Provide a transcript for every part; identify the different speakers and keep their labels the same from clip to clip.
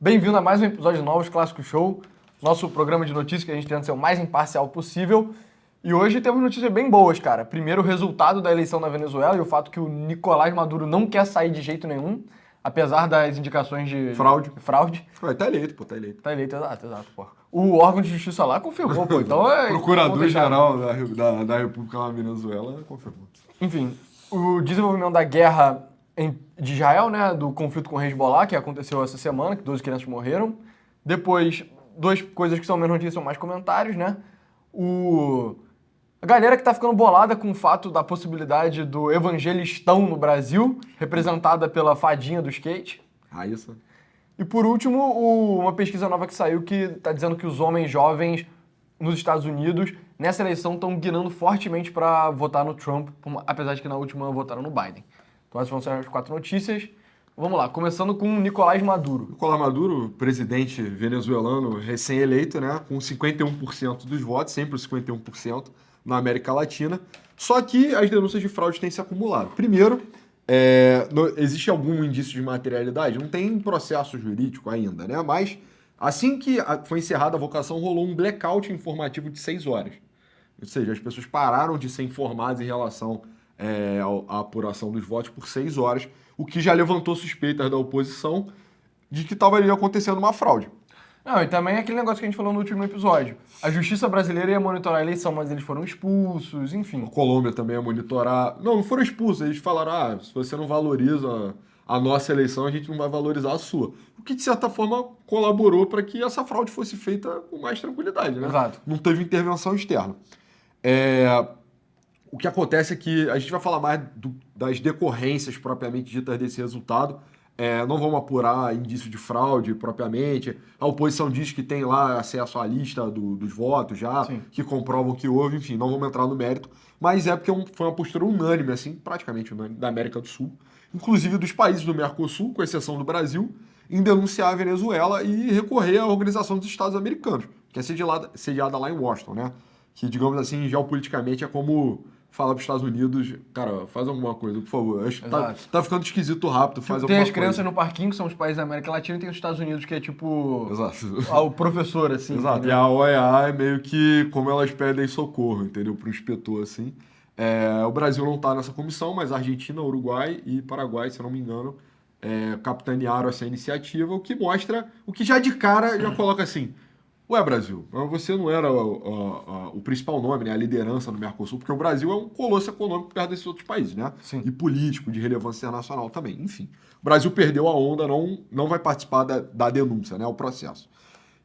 Speaker 1: Bem-vindo a mais um episódio de Novos Clássicos Show, nosso programa de notícias que a gente tenta ser o mais imparcial possível. E hoje temos notícias bem boas, cara. Primeiro, o resultado da eleição na Venezuela e o fato que o Nicolás Maduro não quer sair de jeito nenhum, apesar das indicações de
Speaker 2: Fraude.
Speaker 1: Fraude.
Speaker 2: Tá eleito, pô, tá eleito.
Speaker 1: Tá eleito, exato, pô. O órgão de justiça lá confirmou, pô. Então
Speaker 2: Procurador-geral da República da Venezuela confirmou.
Speaker 1: Enfim, o desenvolvimento da guerra de Israel, né, do conflito com o Hezbollah, que aconteceu essa semana, que 12 crianças morreram. Depois, duas coisas que são menos notícias, são mais comentários, né? A galera que tá ficando bolada com o fato da possibilidade do evangelistão no Brasil, representada pela fadinha do skate.
Speaker 2: Ah, isso.
Speaker 1: E por último, uma pesquisa nova que saiu que tá dizendo que os homens jovens nos Estados Unidos, nessa eleição, estão guinando fortemente para votar no Trump, apesar de que na última votaram no Biden. Então essas vão ser as 4 notícias. Vamos lá, começando com Nicolás Maduro.
Speaker 2: Nicolás Maduro, presidente venezuelano recém-eleito, né, com 51% dos votos, sempre os 51% na América Latina. Só que as denúncias de fraude têm se acumulado. Primeiro, existe algum indício de materialidade? Não tem processo jurídico ainda, né? Mas assim que foi encerrada a votação, rolou um blackout informativo de 6 horas. Ou seja, as pessoas pararam de ser informadas em relação à apuração dos votos por 6 horas, o que já levantou suspeitas da oposição de que estava ali acontecendo uma fraude.
Speaker 1: Não, e também aquele negócio que a gente falou no último episódio. A justiça brasileira ia monitorar a eleição, mas eles foram expulsos, enfim.
Speaker 2: A Colômbia também ia monitorar. Não foram expulsos, eles falaram, se você não valoriza a nossa eleição, a gente não vai valorizar a sua. O que, de certa forma, colaborou para que essa fraude fosse feita com mais tranquilidade, né?
Speaker 1: Exato.
Speaker 2: Não teve intervenção externa. O que acontece é que a gente vai falar mais das decorrências propriamente ditas desse resultado. Não vamos apurar indício de fraude propriamente. A oposição diz que tem lá acesso à lista dos votos já,
Speaker 1: Sim,
Speaker 2: que comprovam que houve, enfim, não vamos entrar no mérito. Mas porque foi uma postura unânime, assim, praticamente unânime, da América do Sul, inclusive dos países do Mercosul, com exceção do Brasil, em denunciar a Venezuela e recorrer à Organização dos Estados Americanos, que é sediada lá em Washington, né? Que, digamos assim, geopoliticamente é como falar para os Estados Unidos, cara, faz alguma coisa, por favor. Acho que tá ficando esquisito rápido, faz alguma coisa.
Speaker 1: Tem as crianças no parquinho, que são os países da América Latina, e tem os Estados Unidos, que é tipo...
Speaker 2: Exato.
Speaker 1: O professor, assim.
Speaker 2: Exato.
Speaker 1: Entendeu?
Speaker 2: E a OEA é meio que como elas pedem socorro, entendeu? Para o inspetor, assim. O Brasil não está nessa comissão, mas a Argentina, Uruguai e Paraguai, se eu não me engano, capitanearam essa iniciativa, o que mostra, o que já de cara já coloca assim... Ué, Brasil, você não era o principal nome, né, a liderança no Mercosul, porque o Brasil é um colosso econômico perto desses outros países, né?
Speaker 1: Sim.
Speaker 2: E político, de relevância internacional também. Enfim, o Brasil perdeu a onda, não vai participar da denúncia, né, o processo.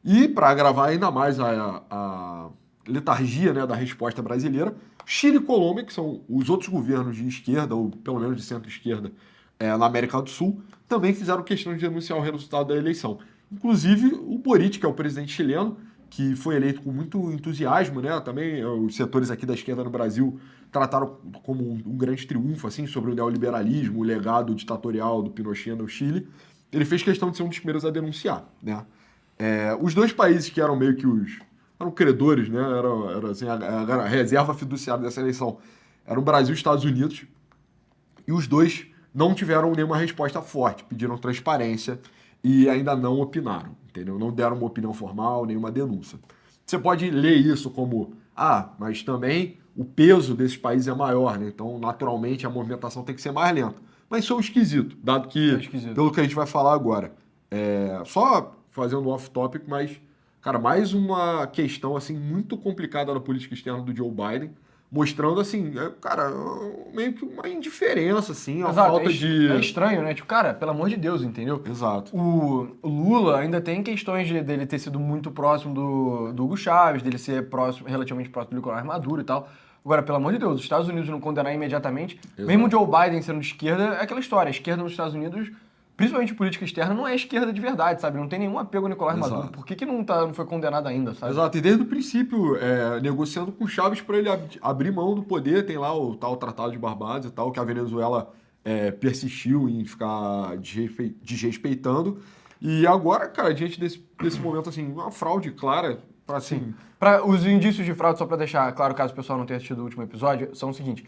Speaker 2: E, para agravar ainda mais a letargia, né, da resposta brasileira, Chile e Colômbia, que são os outros governos de esquerda, ou pelo menos de centro-esquerda, na América do Sul, também fizeram questão de denunciar o resultado da eleição. Inclusive, o Boric, que é o presidente chileno, que foi eleito com muito entusiasmo, né? Também os setores aqui da esquerda no Brasil trataram como um grande triunfo, assim, sobre o neoliberalismo, o legado ditatorial do Pinochet no Chile. Ele fez questão de ser um dos primeiros a denunciar, né? Os dois países que eram meio que eram credores, né? Era assim, a reserva fiduciária dessa eleição eram o Brasil e os Estados Unidos. E os dois não tiveram nenhuma resposta forte, pediram transparência e ainda não opinaram, entendeu? Não deram uma opinião formal, nenhuma denúncia. Você pode ler isso como, mas também o peso desses países é maior, né? Então, naturalmente, a movimentação tem que ser mais lenta. Mas isso é um esquisito, dado que, pelo que a gente vai falar agora, só fazendo off-topic, mas, cara, mais uma questão, assim, muito complicada na política externa do Joe Biden, mostrando, assim, cara, meio que uma indiferença, assim, a falta de...
Speaker 1: É estranho, né? Tipo, cara, pelo amor de Deus, entendeu?
Speaker 2: Exato.
Speaker 1: O Lula ainda tem questões dele ter sido muito próximo do Hugo Chávez, dele ser relativamente próximo do Nicolás Maduro e tal. Agora, pelo amor de Deus, os Estados Unidos não condenar imediatamente,
Speaker 2: Exato.
Speaker 1: Mesmo o Joe Biden sendo de esquerda, é aquela história. A esquerda nos Estados Unidos, principalmente política externa, não é esquerda de verdade, sabe? Não tem nenhum apego ao Nicolás
Speaker 2: Exato.
Speaker 1: Maduro. Por que não foi condenado ainda, sabe?
Speaker 2: Exato, e desde o princípio, negociando com Chávez para ele abrir mão do poder, tem lá o tal Tratado de Barbados e tal, que a Venezuela persistiu em ficar desrespeitando. E agora, cara, diante desse momento, assim, uma fraude clara, para assim...
Speaker 1: Os indícios de fraude, só para deixar claro, caso o pessoal não tenha assistido o último episódio, são o seguinte.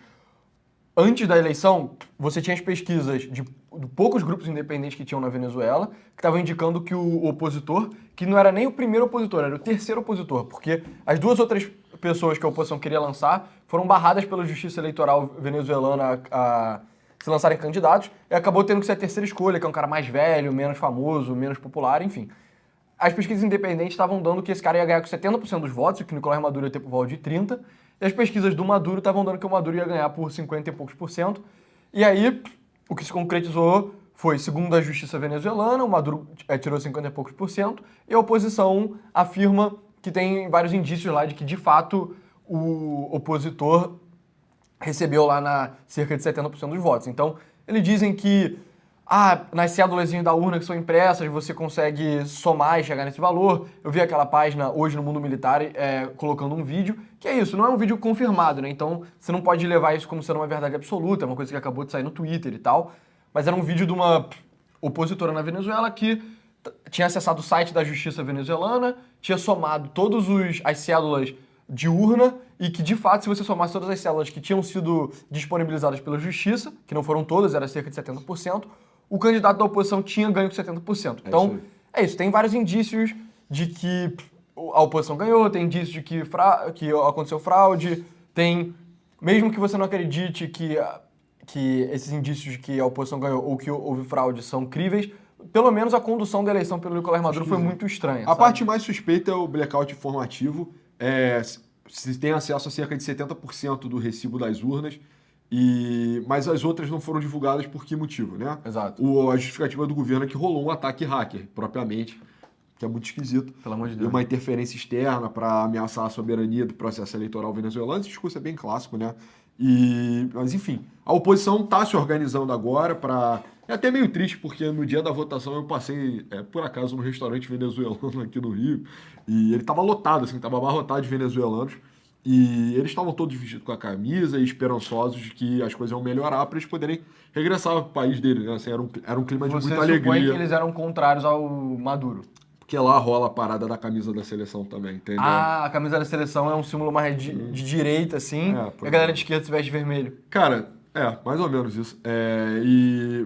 Speaker 1: antes da eleição, você tinha as pesquisas de poucos grupos independentes que tinham na Venezuela, que estavam indicando que o opositor, que não era nem o primeiro opositor, era o terceiro opositor, porque as duas outras pessoas que a oposição queria lançar foram barradas pela Justiça Eleitoral venezuelana a se lançarem candidatos, e acabou tendo que ser a terceira escolha, que é um cara mais velho, menos famoso, menos popular, enfim. As pesquisas independentes estavam dando que esse cara ia ganhar com 70% dos votos, e que o Nicolás Maduro ia ter por volta de 30%, e as pesquisas do Maduro estavam dando que o Maduro ia ganhar por 50 e poucos por cento. E aí, o que se concretizou foi, segundo a justiça venezuelana, o Maduro tirou 50 e poucos por cento, e a oposição afirma que tem vários indícios lá de que, de fato, o opositor recebeu lá cerca de 70% dos votos. Então, eles dizem que nas cédulazinhas da urna que são impressas, você consegue somar e chegar nesse valor. Eu vi aquela página hoje no Mundo Militar colocando um vídeo, que é isso, não é um vídeo confirmado, né? Então, você não pode levar isso como sendo uma verdade absoluta, é uma coisa que acabou de sair no Twitter e tal, mas era um vídeo de uma opositora na Venezuela que tinha acessado o site da justiça venezuelana, tinha somado todas as cédulas de urna e que, de fato, se você somasse todas as células que tinham sido disponibilizadas pela justiça, que não foram todas, era cerca de 70%, o candidato da oposição tinha ganho com 70%. Então, é isso. Tem vários indícios de que a oposição ganhou, tem indícios de que aconteceu fraude, tem... Mesmo que você não acredite que esses indícios de que a oposição ganhou ou que houve fraude são críveis, pelo menos a condução da eleição pelo Nicolás Maduro foi muito estranha.
Speaker 2: A parte mais suspeita é o blackout informativo. Se tem acesso a cerca de 70% do recibo das urnas, mas as outras não foram divulgadas por que motivo, né?
Speaker 1: Exato.
Speaker 2: A justificativa do governo é que rolou um ataque hacker, propriamente, que é muito esquisito.
Speaker 1: Pelo amor de
Speaker 2: E
Speaker 1: Deus.
Speaker 2: uma interferência externa para ameaçar a soberania do processo eleitoral venezuelano. Esse discurso é bem clássico, né? Mas, enfim, a oposição está se organizando agora para... É até meio triste, porque no dia da votação eu passei, por acaso, no restaurante venezuelano aqui no Rio, e ele estava lotado, assim, estava abarrotado de venezuelanos, e eles estavam todos vestidos com a camisa e esperançosos de que as coisas iam melhorar para eles poderem regressar ao país deles, né? Assim, era um clima de muita
Speaker 1: Você supõe
Speaker 2: alegria.
Speaker 1: que eles eram contrários ao Maduro.
Speaker 2: Porque lá rola a parada da camisa da seleção também, entendeu?
Speaker 1: A camisa da seleção é um símbolo mais de direita, assim, e a galera de esquerda se veste vermelho.
Speaker 2: Cara, mais ou menos isso.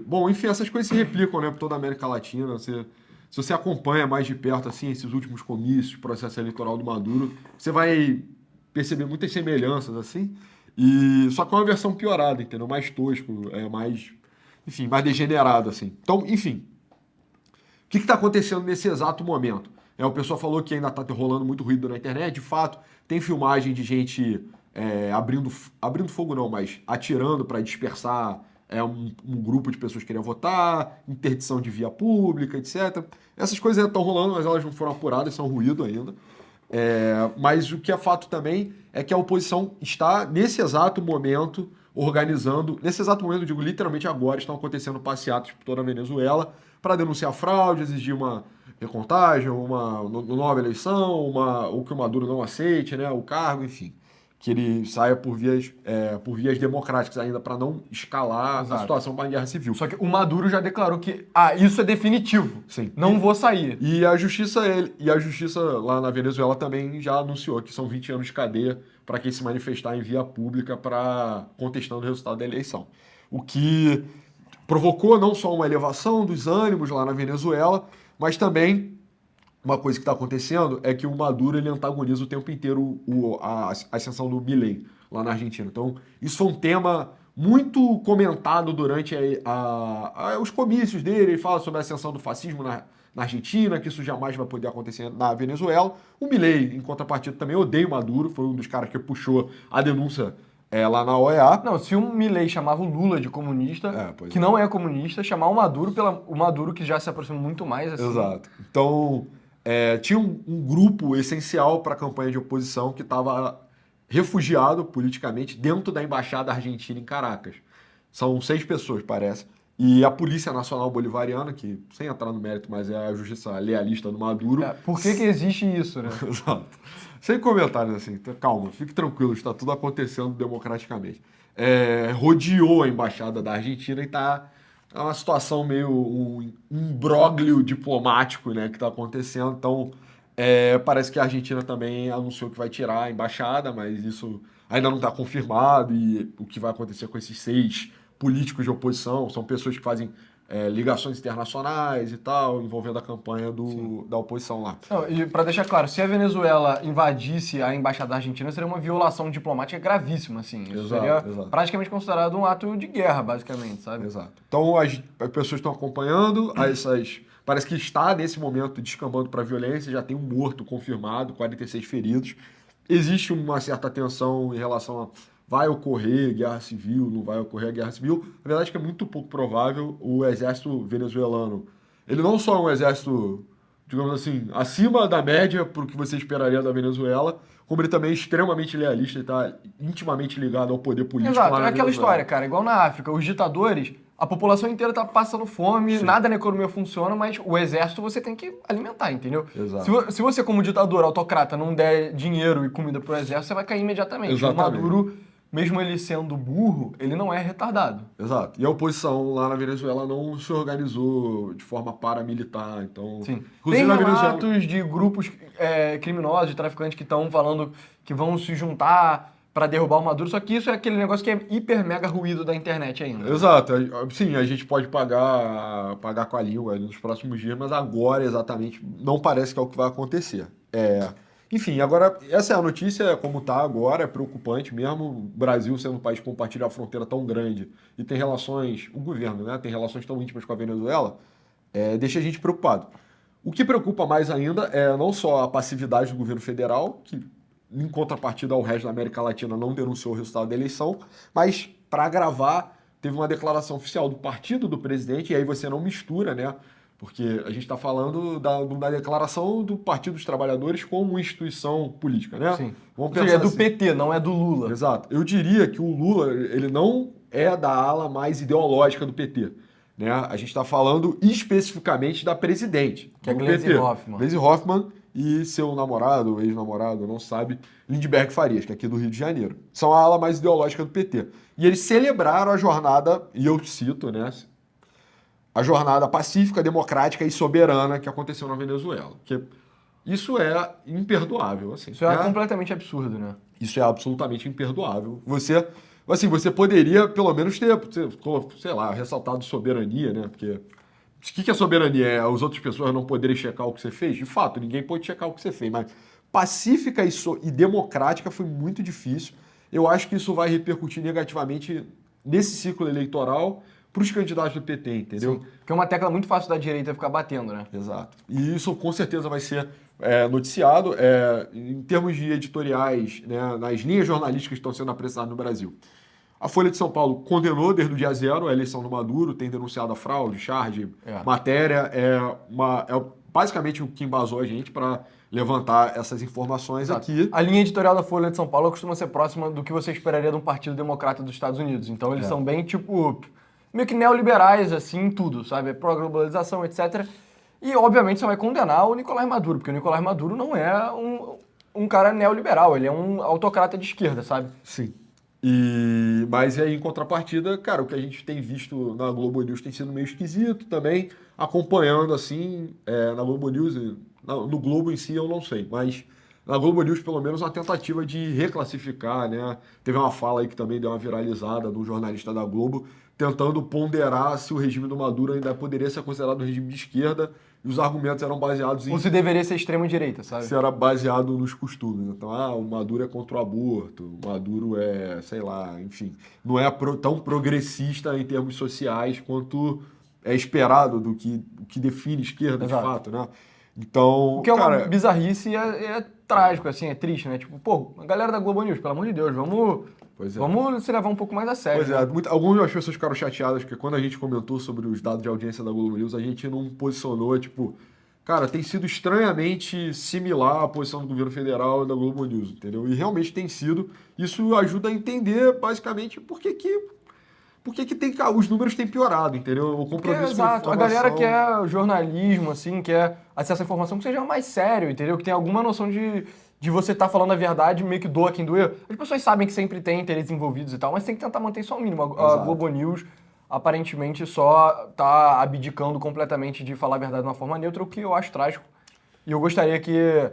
Speaker 2: Bom, enfim, essas coisas se replicam, né, por toda a América Latina. Se você acompanha mais de perto, assim, esses últimos comícios, processo eleitoral do Maduro, você vai perceber muitas semelhanças, assim, só que é uma versão piorada, entendeu? Mais tosco, mais degenerado, assim. Então, enfim, o que está acontecendo nesse exato momento? O pessoal falou que ainda está rolando muito ruído na internet. De fato, tem filmagem de gente abrindo fogo não, mas atirando para dispersar um grupo de pessoas que queriam votar, interdição de via pública, etc. Essas coisas ainda estão rolando, mas elas não foram apuradas, são ruído ainda. Mas o que é fato também é que a oposição está, nesse exato momento, organizando... Nesse exato momento, eu digo literalmente agora, estão acontecendo passeatas por toda a Venezuela para denunciar fraude, exigir uma recontagem, uma nova eleição, ou que o Maduro não aceite, né, o cargo, enfim. Que ele saia por vias democráticas ainda, para não escalar a situação para a guerra civil.
Speaker 1: Só que o Maduro já declarou que isso é definitivo.
Speaker 2: Sim.
Speaker 1: Não vou sair.
Speaker 2: E a justiça lá na Venezuela também já anunciou que são 20 anos de cadeia para quem se manifestar em via pública contestando o resultado da eleição. O que provocou não só uma elevação dos ânimos lá na Venezuela, mas também uma coisa que está acontecendo é que o Maduro ele antagoniza o tempo inteiro a ascensão do Milei lá na Argentina. Então, isso foi um tema muito comentado durante os comícios dele. Ele fala sobre a ascensão do fascismo na Argentina, que isso jamais vai poder acontecer na Venezuela. O Milei, em contrapartida, também odeia o Maduro, foi um dos caras que puxou a denúncia lá na OEA.
Speaker 1: Não, se o Milei chamava o Lula de comunista, que não é comunista, chamar o Maduro que já se aproxima muito mais, assim.
Speaker 2: Exato. Então, tinha um grupo essencial para a campanha de oposição que estava refugiado politicamente dentro da embaixada argentina em Caracas. São 6 pessoas, parece. E a Polícia Nacional Bolivariana, que, sem entrar no mérito, mas é a justiça lealista do Maduro.
Speaker 1: Por que existe isso, né?
Speaker 2: Exato. Sem comentários, assim. Calma, fique tranquilo, está tudo acontecendo democraticamente. Rodeou a embaixada da Argentina e está... É uma situação meio um imbróglio diplomático, né, que está acontecendo. Então, parece que a Argentina também anunciou que vai tirar a embaixada, mas isso ainda não está confirmado e o que vai acontecer com esses 6 políticos de oposição. São pessoas que fazem ligações internacionais e tal, envolvendo a campanha da oposição lá.
Speaker 1: Não, e para deixar claro, se a Venezuela invadisse a embaixada argentina, seria uma violação diplomática gravíssima, assim. Isso seria praticamente considerado um ato de guerra, basicamente, sabe?
Speaker 2: Exato. Então as pessoas estão acompanhando, parece que está nesse momento descambando para violência, já tem um morto confirmado, 46 feridos. Existe uma certa tensão em relação a vai ocorrer guerra civil, não vai ocorrer a guerra civil. Na verdade, que é muito pouco provável. O exército venezuelano, ele não só é um exército, digamos assim, acima da média para o que você esperaria da Venezuela, como ele também é extremamente lealista e está intimamente ligado ao poder político.
Speaker 1: Exato,
Speaker 2: lá na
Speaker 1: é aquela
Speaker 2: Venezuela.
Speaker 1: história, cara, igual na África, os ditadores, a população inteira tá passando fome, nada na economia funciona, mas o exército você tem que alimentar, entendeu?
Speaker 2: Exato.
Speaker 1: Se você, como ditador, autocrata, não der dinheiro e comida pro exército, você vai cair imediatamente.
Speaker 2: Exatamente.
Speaker 1: O Maduro, mesmo ele sendo burro, ele não é retardado.
Speaker 2: Exato. E a oposição lá na Venezuela não se organizou de forma paramilitar, então...
Speaker 1: Sim.
Speaker 2: Inclusive,
Speaker 1: Tem
Speaker 2: na Venezuela...
Speaker 1: relatos de grupos criminosos, de traficantes que estão falando que vão se juntar para derrubar o Maduro, só que isso é aquele negócio que é hiper mega ruído da internet ainda.
Speaker 2: Exato. Sim, a gente pode pagar com a língua nos próximos dias, mas agora exatamente não parece que é o que vai acontecer. Enfim, agora, essa é a notícia, como está agora, é preocupante mesmo. O Brasil sendo um país que compartilha a fronteira tão grande e tem relações, o governo, né, tem relações tão íntimas com a Venezuela, deixa a gente preocupado. O que preocupa mais ainda é não só a passividade do governo federal, que em contrapartida ao resto da América Latina não denunciou o resultado da eleição, mas para agravar, teve uma declaração oficial do partido do presidente, e aí você não mistura, né? Porque a gente está falando da declaração do Partido dos Trabalhadores como instituição política, né?
Speaker 1: Sim.
Speaker 2: Vamos
Speaker 1: Ou seja, é do
Speaker 2: assim.
Speaker 1: PT, não é do Lula.
Speaker 2: Exato. Eu diria que o Lula, ele não é da ala mais ideológica do PT. Né? A gente está falando especificamente da presidente.
Speaker 1: Que é
Speaker 2: do
Speaker 1: Gleisi
Speaker 2: PT.
Speaker 1: Hoffmann.
Speaker 2: Gleisi Hoffmann e seu namorado, ex-namorado, não sabe, Lindbergh Farias, que é aqui do Rio de Janeiro. São a ala mais ideológica do PT. E eles celebraram a jornada, e eu cito, né? A jornada pacífica, democrática e soberana que aconteceu na Venezuela. Porque isso é imperdoável. Assim,
Speaker 1: Isso é completamente absurdo, né?
Speaker 2: Isso é absolutamente imperdoável. Você poderia, pelo menos, ter, sei lá, ressaltado soberania, né? Porque o que é soberania? É as outras pessoas não poderem checar o que você fez? De fato, ninguém pode checar o que você fez, mas pacífica e democrática foi muito difícil. Eu acho que isso vai repercutir negativamente nesse ciclo eleitoral para os candidatos do PT, entendeu?
Speaker 1: Sim, porque é uma tecla muito fácil da direita ficar batendo, né?
Speaker 2: Exato. E isso com certeza vai ser noticiado em termos de editoriais, né, nas linhas jornalísticas que estão sendo apresentadas no Brasil. A Folha de São Paulo condenou desde o dia zero a eleição do Maduro, tem denunciado a fraude, charge, matéria. Basicamente o que embasou a gente para levantar essas informações aqui.
Speaker 1: A linha editorial da Folha de São Paulo costuma ser próxima do que você esperaria de um partido democrata dos Estados Unidos. Então eles são bem, tipo, meio que neoliberais, assim, em tudo, sabe? Pró-globalização, etc. E, obviamente, você vai condenar o Nicolás Maduro, porque o Nicolás Maduro não é um cara neoliberal, ele é um autocrata de esquerda, sabe?
Speaker 2: Sim. Mas aí, em contrapartida, cara, o que a gente tem visto na Globo News tem sido meio esquisito também, acompanhando, assim, na Globo News, no Globo em si eu não sei, mas na Globo News, pelo menos, uma tentativa de reclassificar, né? Teve uma fala aí que também deu uma viralizada de um jornalista da Globo, tentando ponderar se o regime do Maduro ainda poderia ser considerado um regime de esquerda, e os argumentos eram baseados em...
Speaker 1: Ou se deveria ser extrema-direita, sabe?
Speaker 2: Se era baseado nos costumes. Então, o Maduro é contra o aborto, o Maduro é, sei lá, enfim, não é tão progressista em termos sociais quanto é esperado do que define esquerda,
Speaker 1: Exato.
Speaker 2: de fato, né? Então,
Speaker 1: o que é uma bizarrice e é trágico, assim, é triste, né? Tipo, pô, a galera da Globo News, pelo amor de Deus, vamos se levar um pouco mais a sério.
Speaker 2: Pois é, algumas pessoas ficaram chateadas porque quando a gente comentou sobre os dados de audiência da Globo News, a gente não posicionou, tipo, cara, tem sido estranhamente similar à posição do governo federal e da Globo News, entendeu? E realmente tem sido. Isso ajuda a entender, basicamente, por que os números têm piorado, entendeu? O compromisso com a
Speaker 1: Exato,
Speaker 2: informação...
Speaker 1: a galera quer jornalismo, assim, quer acesso à informação que seja mais sério, entendeu? Que tenha alguma noção de você estar falando a verdade, meio que doa quem doer. As pessoas sabem que sempre tem interesses envolvidos e tal, mas tem que tentar manter só o mínimo. A Globo News, aparentemente, só tá abdicando completamente de falar a verdade de uma forma neutra, o que eu acho trágico. E eu gostaria que,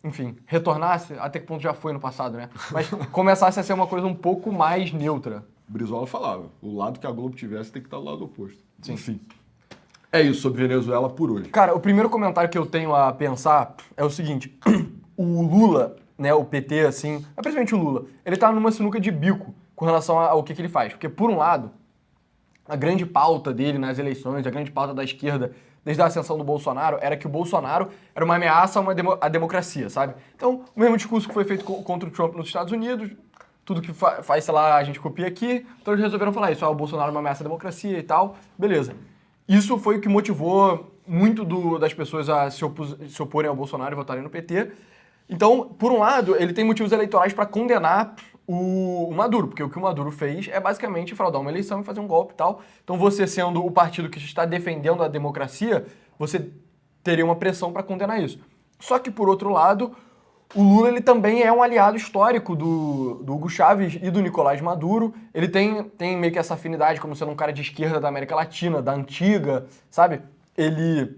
Speaker 1: enfim, retornasse, até que ponto já foi no passado, né? Mas começasse a ser uma coisa um pouco mais neutra.
Speaker 2: Brizola falava, o lado que a Globo tivesse tem que estar do lado oposto.
Speaker 1: Sim.
Speaker 2: Enfim. É isso sobre Venezuela por hoje.
Speaker 1: Cara, o primeiro comentário que eu tenho a pensar é o seguinte: o Lula, né, o PT, assim, principalmente o Lula, ele tá numa sinuca de bico com relação ao que ele faz. Porque, por um lado, a grande pauta dele nas eleições, a grande pauta da esquerda, desde a ascensão do Bolsonaro, era que o Bolsonaro era uma ameaça à democracia, sabe? Então, o mesmo discurso que foi feito contra o Trump nos Estados Unidos, tudo que faz, sei lá, a gente copia aqui, então eles resolveram falar isso, o Bolsonaro é uma ameaça à democracia e tal, beleza. Isso foi o que motivou muito das pessoas a se oporem ao Bolsonaro e votarem no PT. Então, por um lado, ele tem motivos eleitorais para condenar o Maduro, porque o que o Maduro fez é basicamente fraudar uma eleição e fazer um golpe e tal. Então, você sendo o partido que está defendendo a democracia, você teria uma pressão para condenar isso. Só que, por outro lado, o Lula ele também é um aliado histórico do Hugo Chávez e do Nicolás Maduro. Ele tem meio que essa afinidade como sendo um cara de esquerda da América Latina, da antiga, sabe? E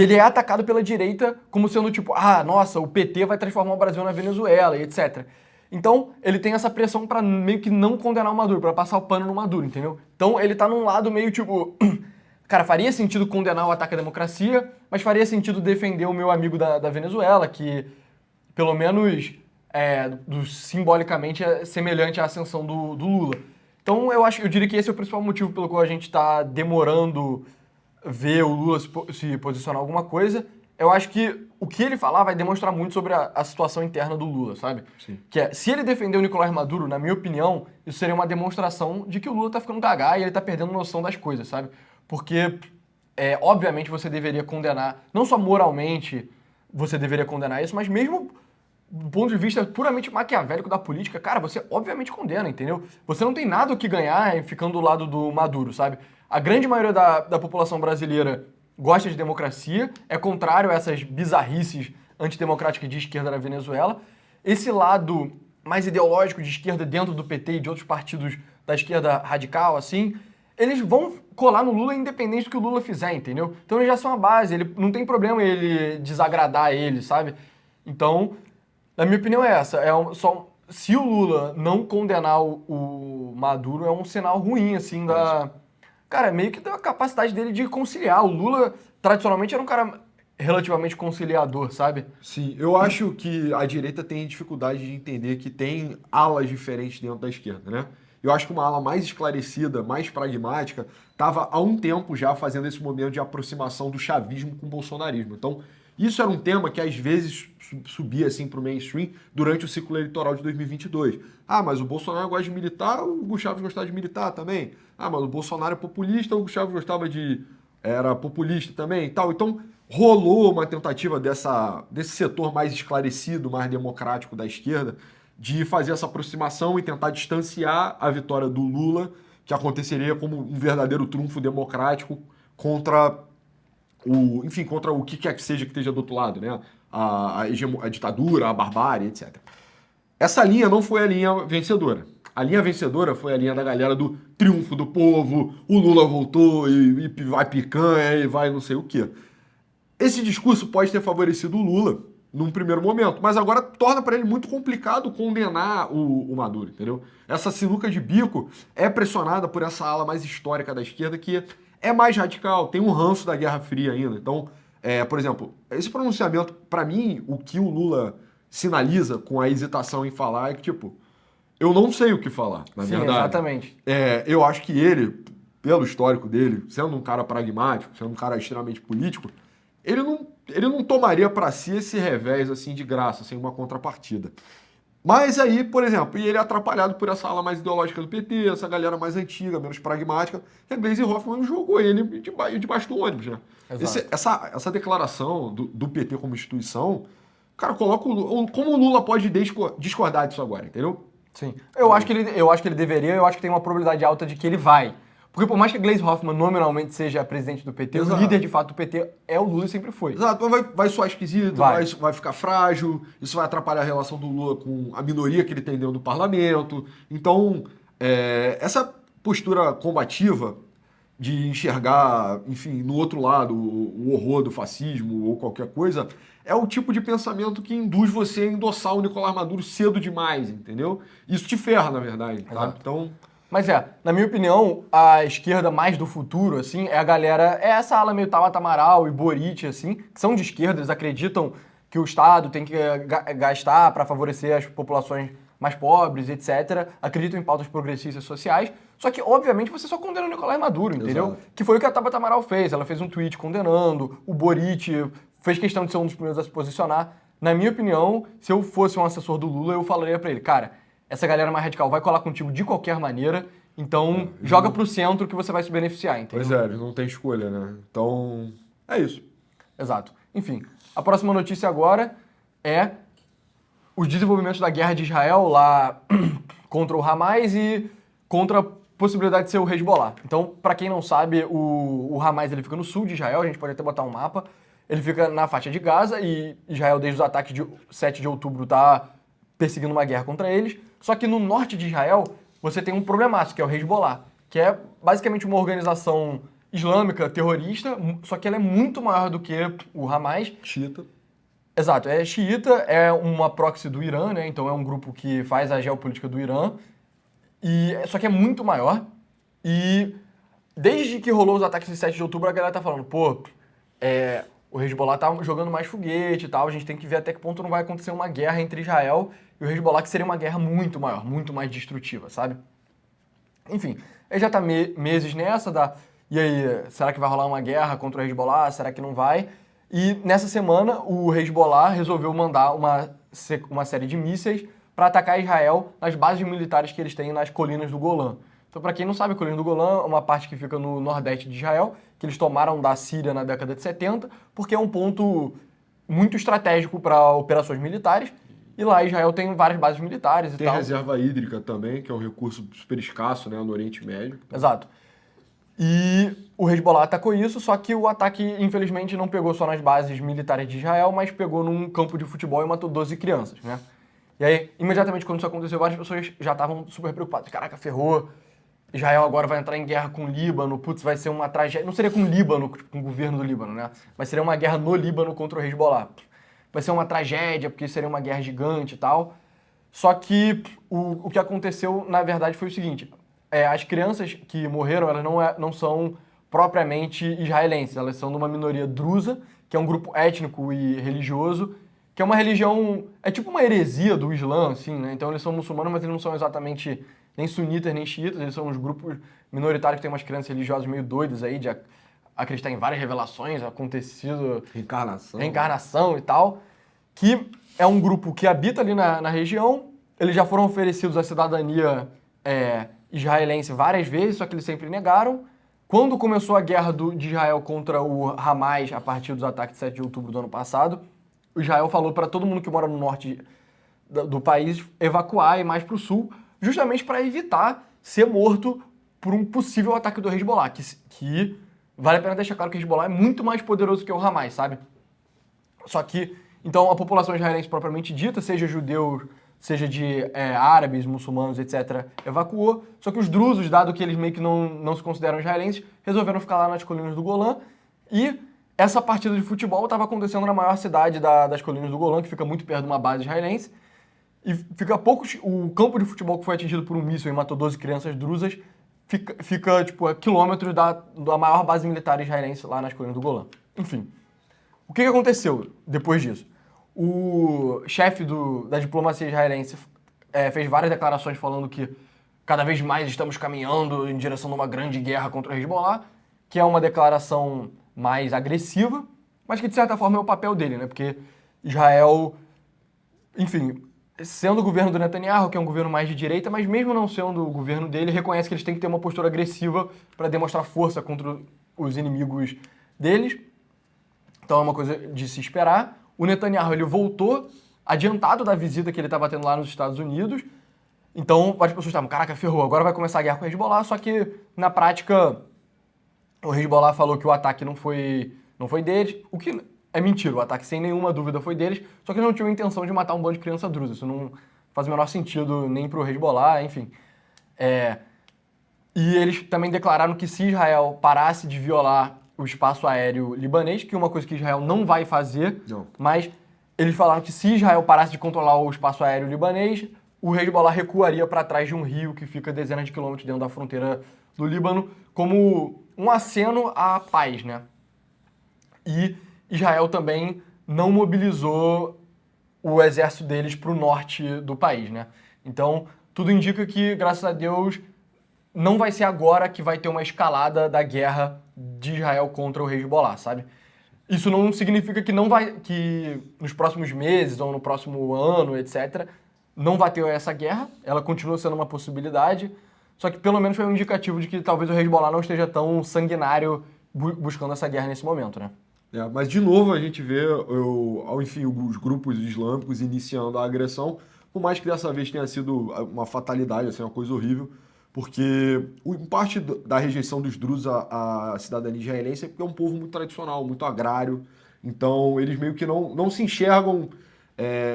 Speaker 1: ele é atacado pela direita como sendo tipo, nossa, o PT vai transformar o Brasil na Venezuela e etc. Então, ele tem essa pressão pra meio que não condenar o Maduro, pra passar o pano no Maduro, entendeu? Então, ele tá num lado meio tipo, cara, faria sentido condenar o ataque à democracia, mas faria sentido defender o meu amigo da Venezuela, que pelo menos simbolicamente é semelhante à ascensão do Lula. Então, eu diria que esse é o principal motivo pelo qual a gente tá demorando ver o Lula se posicionar alguma coisa. Eu acho que o que ele falar vai demonstrar muito sobre a situação interna do Lula, sabe?
Speaker 2: Sim.
Speaker 1: Que é, se ele defender o Nicolás Maduro, na minha opinião, isso seria uma demonstração de que o Lula tá ficando gaga e ele tá perdendo noção das coisas, sabe? Porque, obviamente, você deveria condenar, não só moralmente você deveria condenar isso, mas mesmo do ponto de vista puramente maquiavélico da política, cara, você obviamente condena, entendeu? Você não tem nada o que ganhar ficando do lado do Maduro, sabe? A grande maioria da população brasileira gosta de democracia, é contrário a essas bizarrices antidemocráticas de esquerda na Venezuela. Esse lado mais ideológico de esquerda dentro do PT e de outros partidos da esquerda radical, assim, eles vão colar no Lula independente do que o Lula fizer, entendeu? Então eles já são a base, ele não tem problema ele desagradar ele, sabe? Então, na minha opinião é essa, se o Lula não condenar o Maduro, é um sinal ruim, assim, cara, meio que da capacidade dele de conciliar. O Lula, tradicionalmente, era um cara relativamente conciliador, sabe?
Speaker 2: Sim, eu acho que a direita tem dificuldade de entender que tem alas diferentes dentro da esquerda, né? Eu acho que uma ala mais esclarecida, mais pragmática, estava há um tempo já fazendo esse momento de aproximação do chavismo com o bolsonarismo. Então, isso era um tema que às vezes subia assim para o mainstream durante o ciclo eleitoral de 2022. Mas o Bolsonaro gosta de militar, o Hugo Chávez gostava de militar também. Mas o Bolsonaro é populista, o Hugo Chávez era populista também e tal. Então, rolou uma tentativa desse setor mais esclarecido, mais democrático da esquerda, de fazer essa aproximação e tentar distanciar a vitória do Lula, que aconteceria como um verdadeiro trunfo democrático contra contra o que quer que seja que esteja do outro lado, né? A ditadura, a barbárie, etc. Essa linha não foi a linha vencedora. A linha vencedora foi a linha da galera do triunfo do povo, o Lula voltou e vai picanha e vai não sei o quê. Esse discurso pode ter favorecido o Lula num primeiro momento, mas agora torna para ele muito complicado condenar o Maduro, entendeu? Essa sinuca de bico é pressionada por essa ala mais histórica da esquerda que é mais radical, tem um ranço da Guerra Fria ainda. Então, por exemplo, esse pronunciamento, para mim, o que o Lula sinaliza com a hesitação em falar é que, tipo, eu não sei o que falar, na
Speaker 1: Sim,
Speaker 2: verdade.
Speaker 1: Exatamente.
Speaker 2: Eu acho que ele, pelo histórico dele, sendo um cara pragmático, sendo um cara extremamente político, ele não tomaria para si esse revés assim de graça, sem uma contrapartida. Mas aí, por exemplo, e ele é atrapalhado por essa ala mais ideológica do PT, essa galera mais antiga, menos pragmática, e a Gleisi Hoffmann jogou ele debaixo do ônibus, né? Essa declaração do PT como instituição, cara, coloca como o Lula pode discordar disso agora, entendeu?
Speaker 1: Sim. Eu acho que ele deveria, eu acho que tem uma probabilidade alta de que ele vai. Porque por mais que a Gleisi Hoffmann nominalmente seja presidente do PT,
Speaker 2: Exato.
Speaker 1: O líder de fato do PT é o Lula e sempre foi.
Speaker 2: Exato, mas vai soar esquisito, vai ficar frágil, isso vai atrapalhar a relação do Lula com a minoria que ele tem dentro do parlamento. Então, essa postura combativa, de enxergar, enfim, no outro lado, o horror do fascismo ou qualquer coisa, é o tipo de pensamento que induz você a endossar o Nicolás Maduro cedo demais, entendeu? Isso te ferra, na verdade, tá?
Speaker 1: Exato.
Speaker 2: Então,
Speaker 1: Mas na minha opinião, a esquerda mais do futuro, assim, é a galera, é essa ala meio Tabata Amaral e Boric, assim, que são de esquerda, eles acreditam que o Estado tem que gastar para favorecer as populações mais pobres, etc. Acreditam em pautas progressistas sociais, só que, obviamente, você só condena o Nicolás Maduro, entendeu?
Speaker 2: Exato.
Speaker 1: Que foi o que a Tabata Amaral fez, ela fez um tweet condenando, o Boric fez questão de ser um dos primeiros a se posicionar. Na minha opinião, se eu fosse um assessor do Lula, eu falaria pra ele, cara, essa galera mais radical vai colar contigo de qualquer maneira, então joga pro centro que você vai se beneficiar, entendeu?
Speaker 2: pois é, eles não têm escolha, né? Então, é isso.
Speaker 1: Exato. Enfim, a próxima notícia agora é os desenvolvimentos da guerra de Israel lá contra o Hamas e contra a possibilidade de ser o Hezbollah. Então, para quem não sabe, o Hamas ele fica no sul de Israel, a gente pode até botar um mapa. Ele fica na faixa de Gaza e Israel, desde os ataques de 7 de outubro, está perseguindo uma guerra contra eles. Só que no norte de Israel, você tem um problemaço, que é o Hezbollah, que é basicamente uma organização islâmica, terrorista, só que ela é muito maior do que o Hamas.
Speaker 2: Chita.
Speaker 1: Exato, é xiita, é uma proxy do Irã, né? Então é um grupo que faz a geopolítica do Irã, só que é muito maior. E desde que rolou os ataques de 7 de outubro, a galera tá falando, pô, o Hezbollah tá jogando mais foguete e tal, a gente tem que ver até que ponto não vai acontecer uma guerra entre Israel e o Hezbollah, que seria uma guerra muito maior, muito mais destrutiva, sabe? Enfim, ele já tá meses nessa, e aí, será que vai rolar uma guerra contra o Hezbollah? Será que não vai? E nessa semana, o Hezbollah resolveu mandar uma série de mísseis para atacar Israel nas bases militares que eles têm nas colinas do Golã. Então, para quem não sabe, a colina do Golã é uma parte que fica no nordeste de Israel, que eles tomaram da Síria na década de 70, porque é um ponto muito estratégico para operações militares. E lá Israel tem várias bases militares e
Speaker 2: Tem
Speaker 1: tal.
Speaker 2: reserva hídrica também, que é um recurso super escasso, né, no Oriente Médio.
Speaker 1: Exato. E o Hezbollah atacou isso, só que o ataque, infelizmente, não pegou só nas bases militares de Israel, mas pegou num campo de futebol e matou 12 crianças, né? E aí, imediatamente quando isso aconteceu, várias pessoas já estavam super preocupadas. Caraca, ferrou. Israel agora vai entrar em guerra com o Líbano. Putz, vai ser uma tragédia. Não seria com o Líbano, com o governo do Líbano, né? Mas seria uma guerra no Líbano contra o Hezbollah. Vai ser uma tragédia, porque seria uma guerra gigante e tal. Só que o que aconteceu, na verdade, foi o seguinte. As crianças que morreram, elas não são propriamente israelenses. Elas são de uma minoria drusa, que é um grupo étnico e religioso, que é uma religião... É tipo uma heresia do Islã, assim, né? Então eles são muçulmanos, mas eles não são exatamente nem sunitas, nem xiitas. Eles são uns grupos minoritários que têm umas crianças religiosas meio doidas aí, de acreditar em várias revelações, acontecido... Reencarnação e tal. Que é um grupo que habita ali na região. Eles já foram oferecidos a cidadania israelense várias vezes, só que eles sempre negaram. Quando começou a guerra de Israel contra o Hamas, a partir dos ataques de 7 de outubro do ano passado, o Israel falou para todo mundo que mora no norte do país evacuar e ir mais para o sul, justamente para evitar ser morto por um possível ataque do Hezbollah, que vale a pena deixar claro que o Hezbollah é muito mais poderoso que o Hamas, sabe? Só que, então, a população israelense propriamente dita, seja judeus, seja de árabes, muçulmanos, etc., evacuou. Só que os drusos, dado que eles meio que não se consideram israelenses, resolveram ficar lá nas colinas do Golã. E essa partida de futebol estava acontecendo na maior cidade das colinas do Golã, que fica muito perto de uma base israelense. E fica poucos... O campo de futebol que foi atingido por um míssil e matou 12 crianças drusas fica tipo, a quilômetros da maior base militar israelense lá nas colinas do Golã. Enfim, o que aconteceu depois disso? O chefe da diplomacia israelense fez várias declarações falando que cada vez mais estamos caminhando em direção a uma grande guerra contra o Hezbollah, que é uma declaração mais agressiva, mas que de certa forma é o papel dele, né? Porque Israel, enfim, sendo o governo do Netanyahu, que é um governo mais de direita, mas mesmo não sendo o governo dele, reconhece que eles têm que ter uma postura agressiva para demonstrar força contra os inimigos deles. Então é uma coisa de se esperar. O Netanyahu, ele voltou adiantado da visita que ele estava tendo lá nos Estados Unidos. Então, várias pessoas estavam, caraca, ferrou, agora vai começar a guerra com o Hezbollah, só que, na prática, o Hezbollah falou que o ataque não foi deles, o que é mentira, o ataque sem nenhuma dúvida foi deles, só que eles não tinham intenção de matar um bando de criança drusa, isso não faz o menor sentido nem pro Hezbollah, enfim. E eles também declararam que se Israel parasse de violar o espaço aéreo libanês, que é uma coisa que Israel não vai fazer,
Speaker 2: Não.
Speaker 1: mas eles falaram que se Israel parasse de controlar o espaço aéreo libanês, o Hezbollah recuaria para trás de um rio que fica dezenas de quilômetros dentro da fronteira do Líbano, como um aceno à paz, né? E Israel também não mobilizou o exército deles para o norte do país, né? Então, tudo indica que, graças a Deus, não vai ser agora que vai ter uma escalada da guerra de Israel contra o Hezbollah, sabe? Isso não significa que não vai, que nos próximos meses ou no próximo ano, etc., não vai ter essa guerra. Ela continua sendo uma possibilidade, só que pelo menos foi um indicativo de que talvez o Hezbollah não esteja tão sanguinário buscando essa guerra nesse momento, né?
Speaker 2: Mas, de novo, a gente vê, enfim, os grupos islâmicos iniciando a agressão, por mais que dessa vez tenha sido uma fatalidade, assim, uma coisa horrível, porque em parte da rejeição dos Drusos à cidadania israelense é porque é um povo muito tradicional, muito agrário, então eles meio que não se enxergam,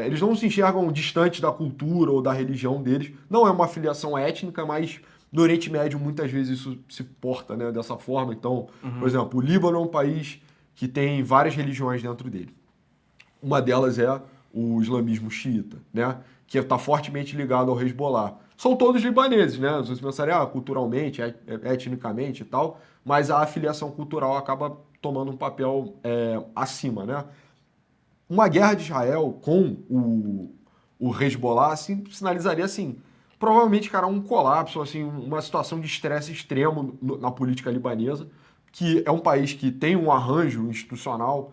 Speaker 2: eles não se enxergam distantes da cultura ou da religião deles. Não é uma filiação étnica, mas no Oriente Médio muitas vezes isso se porta, né, dessa forma. Então, por exemplo, o Líbano é um país que tem várias religiões dentro dele. Uma delas é o islamismo xiita, né? Que está fortemente ligado ao Hezbollah. São todos libaneses, né? Vocês pensarem, culturalmente, etnicamente e tal, mas a afiliação cultural acaba tomando um papel acima, né? Uma guerra de Israel com o Hezbollah assim, sinalizaria assim, provavelmente, cara, um colapso, assim, uma situação de estresse extremo na política libanesa, que é um país que tem um arranjo institucional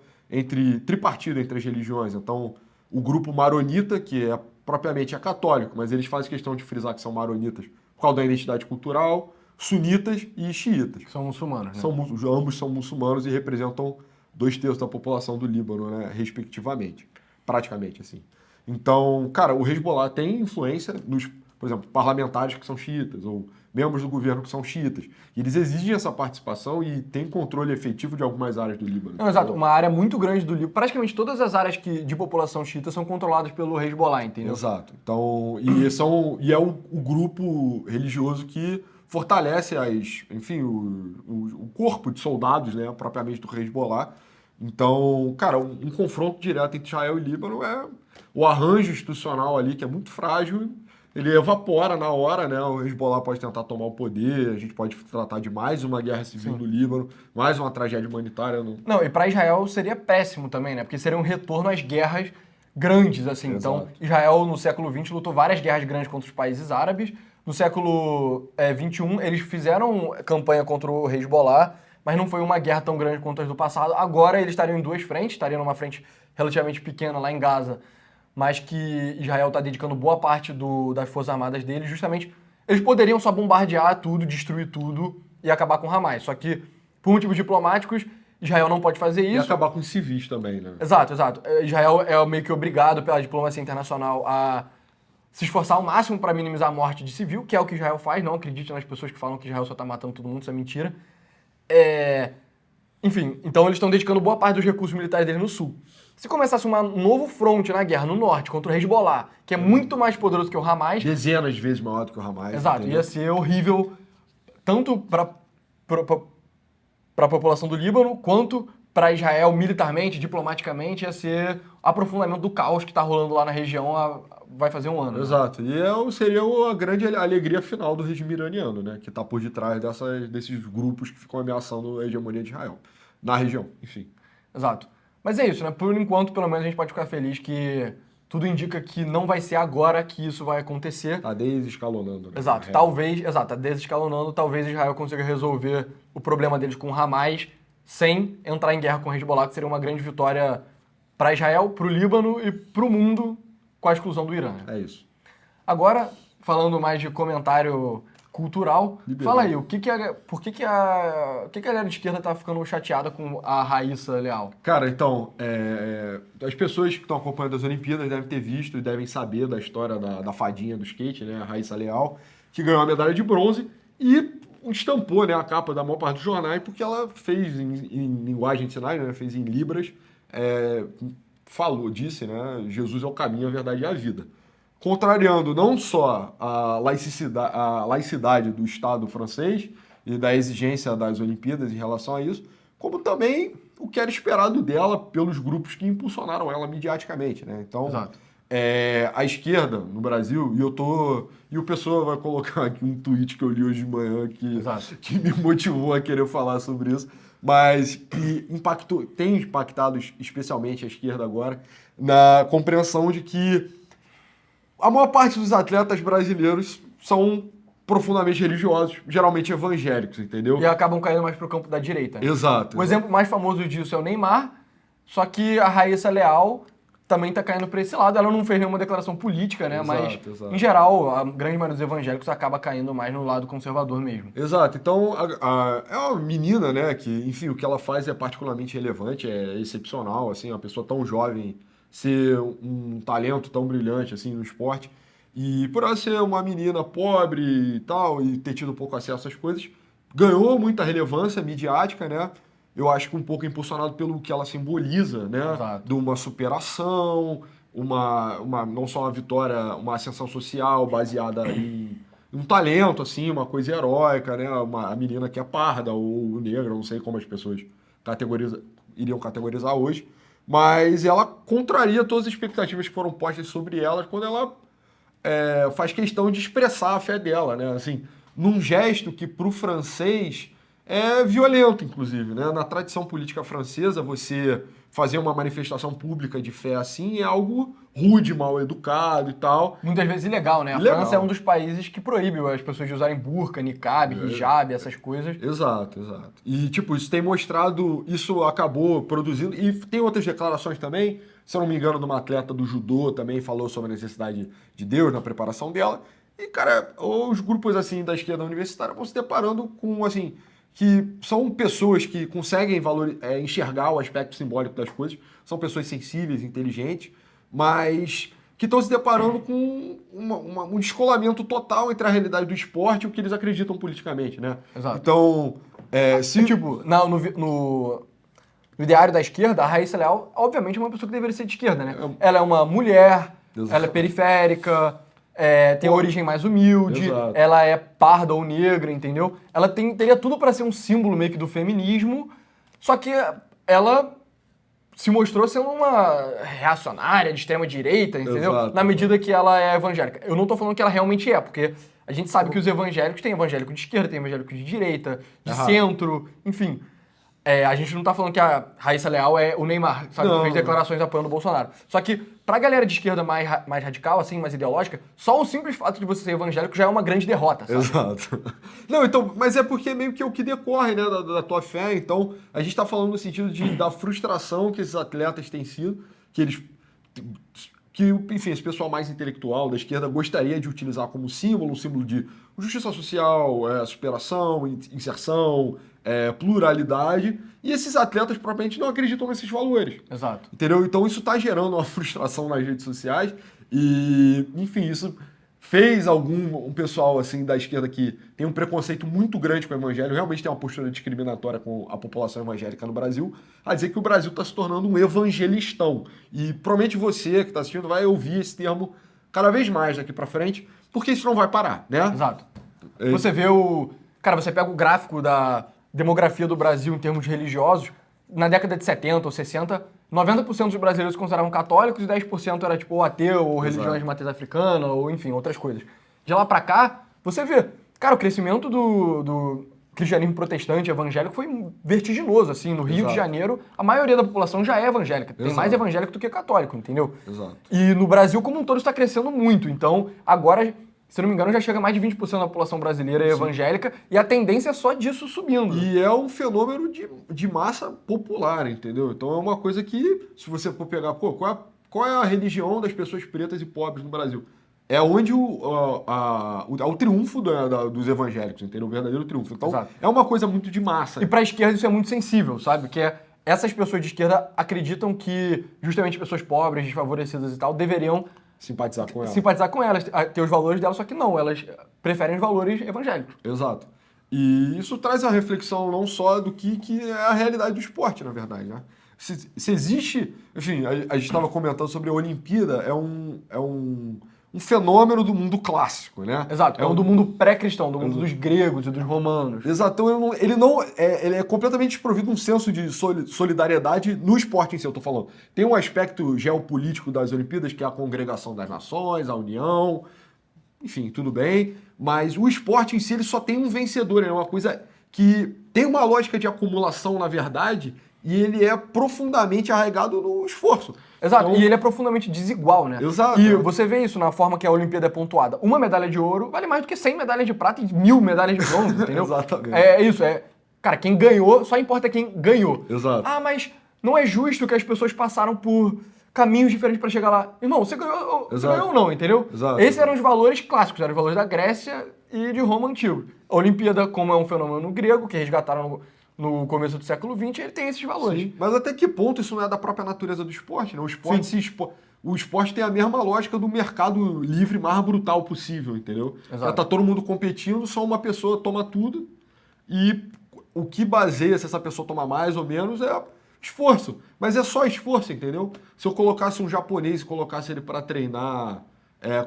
Speaker 2: tripartido entre as religiões. Então, o grupo maronita, que propriamente é católico, mas eles fazem questão de frisar que são maronitas por causa da identidade cultural, sunitas e xiitas.
Speaker 1: Que são muçulmanos, né?
Speaker 2: Ambos são muçulmanos e representam 2/3 da população do Líbano, né, respectivamente. Praticamente, assim. Então, cara, o Hezbollah tem influência nos, por exemplo, parlamentares que são xiitas, ou membros do governo que são xiitas. E eles exigem essa participação e têm controle efetivo de algumas áreas do Líbano.
Speaker 1: Não, exato, uma área muito grande do Líbano. Praticamente todas as áreas de população xiita são controladas pelo Hezbollah, entendeu?
Speaker 2: Exato. Então, e é o grupo religioso que fortalece enfim, o corpo de soldados, né, propriamente do Hezbollah. Então, cara, um confronto direto entre Israel e Líbano é o arranjo institucional ali, que é muito frágil, ele evapora na hora, né? O Hezbollah pode tentar tomar o poder, a gente pode tratar de mais uma guerra civil no Líbano, mais uma tragédia humanitária.
Speaker 1: Não, e para Israel seria péssimo também, né? Porque seria um retorno às guerras grandes, assim.
Speaker 2: Exato.
Speaker 1: Então, Israel, no século XX, lutou várias guerras grandes contra os países árabes. No século XXI, eles fizeram campanha contra o Hezbollah, mas não foi uma guerra tão grande quanto as do passado. Agora eles estariam em duas frentes, estariam numa frente relativamente pequena lá em Gaza, mas que Israel está dedicando boa parte das forças armadas deles, justamente, eles poderiam só bombardear tudo, destruir tudo e acabar com Hamas. Só que, por motivos diplomáticos, Israel não pode fazer
Speaker 2: E
Speaker 1: isso.
Speaker 2: acabar com os civis também, né?
Speaker 1: Exato, exato. Israel é meio que obrigado pela diplomacia internacional a se esforçar ao máximo para minimizar a morte de civil, que é o que Israel faz. Não acredite nas pessoas que falam que Israel só está matando todo mundo, isso é mentira. Enfim, então eles estão dedicando boa parte dos recursos militares dele no sul. Se começasse um novo fronte na guerra no norte contra o Hezbollah, que é muito mais poderoso que o Hamas,
Speaker 2: Dezenas de vezes maior do que o Hamas.
Speaker 1: exato,
Speaker 2: entendeu?
Speaker 1: ia ser horrível tanto para a população do Líbano quanto para Israel militarmente, diplomaticamente, ia ser aprofundamento do caos que está rolando lá na região vai fazer um ano. Né?
Speaker 2: Exato. E seria a grande alegria final do regime iraniano, né? Que está por detrás desses grupos que ficam ameaçando a hegemonia de Israel. Na região, enfim.
Speaker 1: Exato. Mas é isso, né? Por enquanto, pelo menos, a gente pode ficar feliz que tudo indica que não vai ser agora que isso vai acontecer.
Speaker 2: Tá desescalonando. Né?
Speaker 1: Exato. Tá desescalonando, talvez Israel consiga resolver o problema deles com Hamas sem entrar em guerra com o Hezbollah, que seria uma grande vitória para Israel, para o Líbano e para o mundo com a exclusão do Irã.
Speaker 2: É isso.
Speaker 1: Agora, falando mais de comentário cultural, fala aí, por que a galera de esquerda tá ficando chateada com a Raíssa Leal?
Speaker 2: Cara, então, as pessoas que estão acompanhando as Olimpíadas devem ter visto e devem saber da história da fadinha do skate, né, a Raíssa Leal, que ganhou a medalha de bronze e estampou, né, a capa da maior parte dos jornais, porque ela fez em linguagem de sinais, né, fez em libras, disse, né, Jesus é o caminho, a verdade e a vida. contrariando não só a laicidade do Estado francês e da exigência das Olimpíadas em relação a isso, como também o que era esperado dela pelos grupos que impulsionaram ela midiaticamente, né? Então,
Speaker 1: Exato.
Speaker 2: a esquerda no Brasil, e o pessoal vai colocar aqui um tweet que eu li hoje de manhã
Speaker 1: Exato.
Speaker 2: que me motivou a querer falar sobre isso, mas que tem impactado especialmente a esquerda agora na compreensão de que a maior parte dos atletas brasileiros são profundamente religiosos, geralmente evangélicos, entendeu?
Speaker 1: E acabam caindo mais pro campo da direita, né?
Speaker 2: Exato.
Speaker 1: O exemplo mais famoso disso é o Neymar, só que a Raíssa Leal também tá caindo pra esse lado. Ela não fez nenhuma declaração política, né? Mas,
Speaker 2: Exato.
Speaker 1: em geral, a grande maioria dos evangélicos acaba caindo mais no lado conservador mesmo.
Speaker 2: Exato. Então, é uma menina, né, que, enfim, o que ela faz é particularmente relevante, é excepcional, assim, uma pessoa tão jovem ser um talento tão brilhante, assim, no esporte. E por ela ser uma menina pobre e tal, e ter tido pouco acesso às coisas, ganhou muita relevância midiática, né? Eu acho que um pouco impulsionado pelo que ela simboliza, né?
Speaker 1: Exato.
Speaker 2: De uma superação, não só uma vitória, uma ascensão social baseada em um talento, assim, uma coisa heróica, né? A menina que é parda ou negra, não sei como as pessoas iriam categorizar hoje, mas ela contraria todas as expectativas que foram postas sobre ela quando ela faz questão de expressar a fé dela, né? Assim, num gesto que para o francês é violento, inclusive, né? Na tradição política francesa, você fazer uma manifestação pública de fé assim é algo rude, mal educado e tal.
Speaker 1: Muitas vezes ilegal, né? A
Speaker 2: Ilegal.
Speaker 1: França é um dos países que proíbe as pessoas de usarem burca, niqab, hijab, essas coisas.
Speaker 2: Exato. E, tipo, isso tem mostrado, isso acabou produzindo, e tem outras declarações também, se eu não me engano, de uma atleta do judô também falou sobre a necessidade de Deus na preparação dela. E, cara, os grupos, assim, da esquerda universitária vão se deparando com, assim, que são pessoas que conseguem enxergar o aspecto simbólico das coisas, são pessoas sensíveis, inteligentes, mas que estão se deparando com um descolamento total entre a realidade do esporte e o que eles acreditam politicamente, né?
Speaker 1: Exato.
Speaker 2: Então,
Speaker 1: Tipo, no ideário da esquerda, a Raíssa Leal, obviamente, é uma pessoa que deveria ser de esquerda, né? Ela é uma mulher,
Speaker 2: Exato.
Speaker 1: ela é periférica, tem origem mais humilde,
Speaker 2: Exato.
Speaker 1: ela é parda ou negra, entendeu? Ela teria tudo pra ser um símbolo meio que do feminismo, só que ela se mostrou ser uma reacionária de extrema direita, entendeu?
Speaker 2: Exato.
Speaker 1: Na medida que ela é evangélica. Eu não tô falando que ela realmente é, porque a gente sabe que os evangélicos têm evangélico de esquerda, tem evangélico de direita, de centro, enfim. A gente não tá falando que a Raíssa Leal é o Neymar, sabe? Que fez declarações apoiando o Bolsonaro. Só que, pra galera de esquerda mais radical, assim, mais ideológica, só o simples fato de você ser evangélico já é uma grande derrota, sabe?
Speaker 2: Exato. Não, então, mas é porque meio que é o que decorre, né, da tua fé. Então, a gente tá falando no sentido da frustração que esses atletas têm sido, enfim, esse pessoal mais intelectual da esquerda gostaria de utilizar como símbolo, um símbolo de justiça social, superação, inserção, pluralidade, e esses atletas propriamente não acreditam nesses valores.
Speaker 1: Exato.
Speaker 2: Entendeu? Então isso está gerando uma frustração nas redes sociais e, enfim, isso fez um pessoal assim da esquerda que tem um preconceito muito grande com o evangelho, realmente tem uma postura discriminatória com a população evangélica no Brasil, a dizer que o Brasil está se tornando um evangelistão. E provavelmente você que está assistindo vai ouvir esse termo cada vez mais daqui para frente, porque isso não vai parar, né?
Speaker 1: Exato. Você vê Cara, você pega o gráfico da demografia do Brasil em termos religiosos, na década de 70 ou 60, 90% dos brasileiros se consideravam católicos e 10% era tipo ateu ou religiões de matriz africana ou enfim, outras coisas. De lá pra cá, você vê, cara, o crescimento do cristianismo protestante evangélico foi vertiginoso, assim, no Rio de Janeiro, a maioria da população já é evangélica, tem mais evangélico do que católico, entendeu?
Speaker 2: Exato.
Speaker 1: E no Brasil como um todo está crescendo muito, então agora, se não me engano, já chega a mais de 20% da população brasileira evangélica e a tendência é só disso subindo.
Speaker 2: E é um fenômeno de massa popular, entendeu? Então é uma coisa que, se você for pegar, qual é a religião das pessoas pretas e pobres no Brasil? É onde o triunfo dos evangélicos, entendeu? O verdadeiro triunfo. Então é uma coisa muito de massa.
Speaker 1: E pra esquerda isso é muito sensível, sabe? Que essas pessoas de esquerda acreditam que justamente pessoas pobres, desfavorecidas e tal, deveriam
Speaker 2: simpatizar com
Speaker 1: elas, ter os valores delas, só que não, elas preferem os valores evangélicos.
Speaker 2: Exato. E isso traz a reflexão não só do que é a realidade do esporte, na verdade, né? Se existe... Enfim, a gente estava comentando sobre a Olimpíada, é um um fenômeno do mundo clássico, né?
Speaker 1: Exato, é um do mundo pré-cristão, do mundo dos gregos e dos romanos.
Speaker 2: Exato, então ele é completamente desprovido de um senso de solidariedade no esporte em si, eu tô falando. Tem um aspecto geopolítico das Olimpíadas, que é a congregação das nações, a união, enfim, tudo bem, mas o esporte em si ele só tem um vencedor, ele é uma coisa que tem uma lógica de acumulação, na verdade, e ele é profundamente arraigado no esforço.
Speaker 1: Exato,
Speaker 2: Então,
Speaker 1: e ele é profundamente desigual, né?
Speaker 2: Exato.
Speaker 1: E você vê isso na forma que a Olimpíada é pontuada. Uma medalha de ouro vale mais do que 100 medalhas de prata e 1000 medalhas de bronze, entendeu?
Speaker 2: Exatamente.
Speaker 1: É isso, Cara, quem ganhou, só importa quem ganhou.
Speaker 2: Exato.
Speaker 1: Ah, mas não é justo que as pessoas passaram por caminhos diferentes pra chegar lá. Irmão, você
Speaker 2: Exato.
Speaker 1: ganhou ou não, entendeu?
Speaker 2: Exato.
Speaker 1: Esses eram os valores clássicos, eram os valores da Grécia e de Roma antigo. A Olimpíada, como é um fenômeno grego, que resgataram no começo do século XX, ele tem esses valores.
Speaker 2: Sim, mas até que ponto isso não é da própria natureza do esporte, né? O esporte tem a mesma lógica do mercado livre mais brutal possível, entendeu?
Speaker 1: Exato.
Speaker 2: Já tá todo mundo competindo, só uma pessoa toma tudo e o que baseia se essa pessoa toma mais ou menos é esforço. Mas é só esforço, entendeu? Se eu colocasse um japonês e colocasse ele para treinar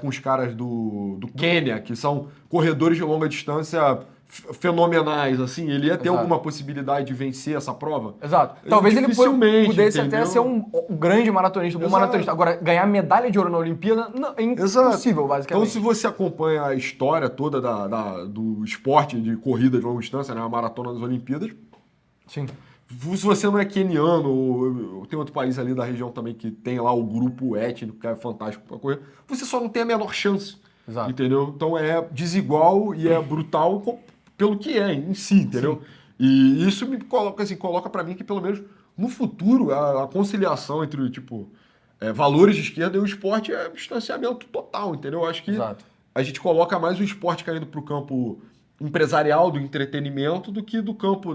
Speaker 2: com os caras do Quênia, que são corredores de longa distância fenomenais, assim, ele ia ter
Speaker 1: Exato.
Speaker 2: alguma possibilidade de vencer essa prova?
Speaker 1: Exato. Talvez ele
Speaker 2: Dificilmente,
Speaker 1: pudesse até
Speaker 2: entendeu?
Speaker 1: ser um grande maratonista, um bom
Speaker 2: Exato.
Speaker 1: maratonista. Agora, ganhar medalha de ouro na Olimpíada não, é impossível, basicamente.
Speaker 2: Então, se você acompanha a história toda do esporte de corrida de longa distância, né, a maratona das Olimpíadas,
Speaker 1: Sim.
Speaker 2: se você não é queniano, ou tem outro país ali da região também que tem lá o grupo étnico, que é fantástico para correr, você só não tem a menor chance.
Speaker 1: Exato.
Speaker 2: Entendeu? Então é desigual e é brutal pelo que é em si, entendeu? E isso me coloca assim, coloca para mim que pelo menos no futuro a conciliação entre valores de esquerda e o esporte é distanciamento total, entendeu? Eu acho que
Speaker 1: Exato.
Speaker 2: a gente coloca mais o esporte caindo para o campo empresarial do entretenimento do que do campo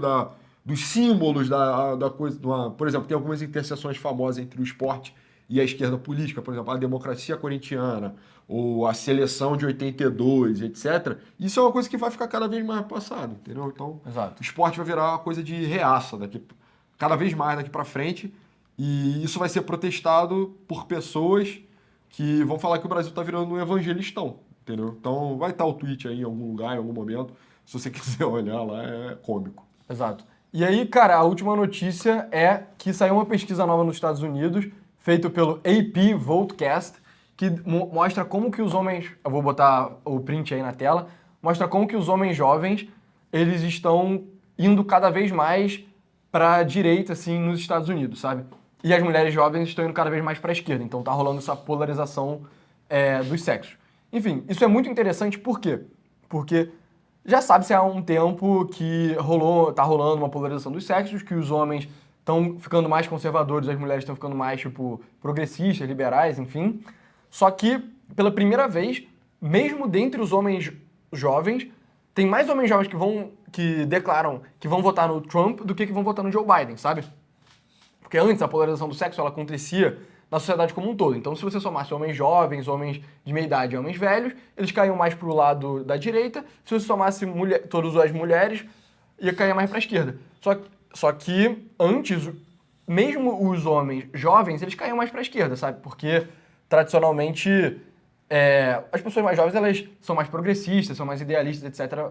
Speaker 2: dos símbolos da coisa. Por exemplo, tem algumas interseções famosas entre o esporte e a esquerda política, por exemplo, a democracia corintiana, ou a seleção de 82, etc. Isso é uma coisa que vai ficar cada vez mais passada, entendeu? Então,
Speaker 1: Exato.
Speaker 2: o esporte vai virar uma coisa de reaça cada vez mais daqui para frente, e isso vai ser protestado por pessoas que vão falar que o Brasil está virando um evangelistão, entendeu? Então, vai estar o tweet aí em algum lugar, em algum momento, se você quiser olhar lá, é cômico.
Speaker 1: Exato. E aí, cara, a última notícia é que saiu uma pesquisa nova nos Estados Unidos, feita pelo AP Votecast, que mostra como que os homens, eu vou botar o print aí na tela, mostra como que os homens jovens, eles estão indo cada vez mais para a direita, assim, nos Estados Unidos, sabe? E as mulheres jovens estão indo cada vez mais para a esquerda, então tá rolando essa polarização dos sexos. Enfim, isso é muito interessante, por quê? Porque já sabe-se há um tempo que tá rolando uma polarização dos sexos, que os homens estão ficando mais conservadores, as mulheres estão ficando mais, tipo, progressistas, liberais, enfim. Só que, pela primeira vez, mesmo dentre os homens jovens, tem mais homens jovens que declaram que vão votar no Trump do que vão votar no Joe Biden, sabe? Porque antes a polarização do sexo ela acontecia na sociedade como um todo. Então, se você somasse homens jovens, homens de meia idade e homens velhos, eles caíam mais pro lado da direita. Se você somasse todas as mulheres, ia cair mais para a esquerda. Só que antes, mesmo os homens jovens, eles caíam mais para a esquerda, sabe? Porque tradicionalmente as pessoas mais jovens elas são mais progressistas, são mais idealistas, etc.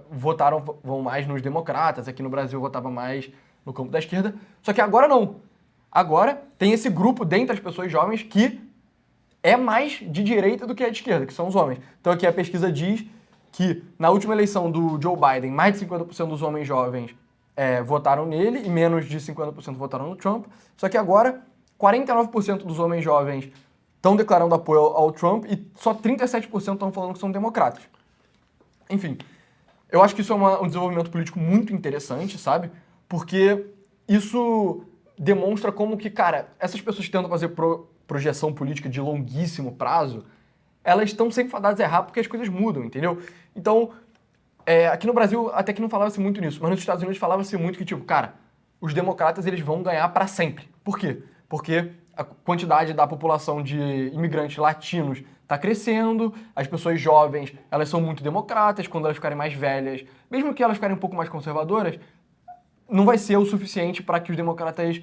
Speaker 1: Vão mais nos democratas. Aqui no Brasil votava mais no campo da esquerda. Só que agora não. Agora tem esse grupo dentre as pessoas jovens que é mais de direita do que é de esquerda, que são os homens. Então aqui a pesquisa diz que na última eleição do Joe Biden, mais de 50% dos homens jovens votaram nele e menos de 50% votaram no Trump. Só que agora 49% dos homens jovens estão declarando apoio ao Trump e só 37% estão falando que são democratas. Enfim, eu acho que isso é um desenvolvimento político muito interessante, sabe? Porque isso demonstra como que, cara, essas pessoas que tentam fazer projeção política de longuíssimo prazo, elas estão sempre fadadas a errar porque as coisas mudam, entendeu? Então, aqui no Brasil até que não falava-se muito nisso, mas nos Estados Unidos falava-se muito que, tipo, cara, os democratas eles vão ganhar para sempre. Por quê? Porque a quantidade da população de imigrantes latinos está crescendo, as pessoas jovens, elas são muito democratas, quando elas ficarem mais velhas, mesmo que elas ficarem um pouco mais conservadoras, não vai ser o suficiente para que os democratas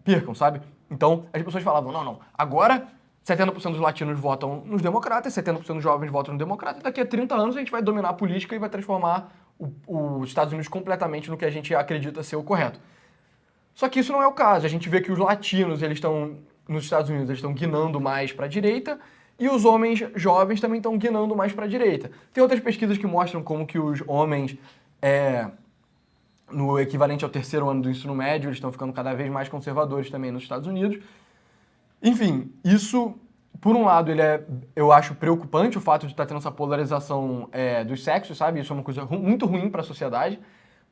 Speaker 1: percam, sabe? Então, as pessoas falavam, não, agora 70% dos latinos votam nos democratas, 70% dos jovens votam no democrata, e daqui a 30 anos a gente vai dominar a política e vai transformar os Estados Unidos completamente no que a gente acredita ser o correto. Só que isso não é o caso. A gente vê que os latinos, eles estão, nos Estados Unidos, eles estão guinando mais para a direita, e os homens jovens também estão guinando mais para a direita. Tem outras pesquisas que mostram como que os homens, no equivalente ao terceiro ano do ensino médio, eles estão ficando cada vez mais conservadores também nos Estados Unidos. Enfim, isso, por um lado, eu acho preocupante o fato de estar tendo essa polarização dos sexos, sabe? Isso é uma coisa muito ruim para a sociedade.